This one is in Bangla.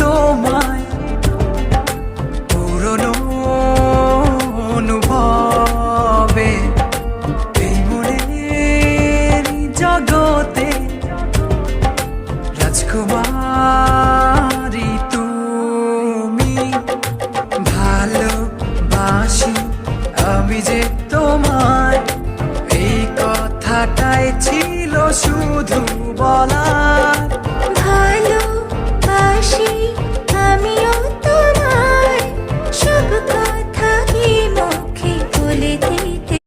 তোমায় পুরনো অনুভবে এই মনের জগতে রাজকুমারী তুমি। ভালোবাসি আমি যে তোমায়, এই কথাটাই ছিল শুধু বলার।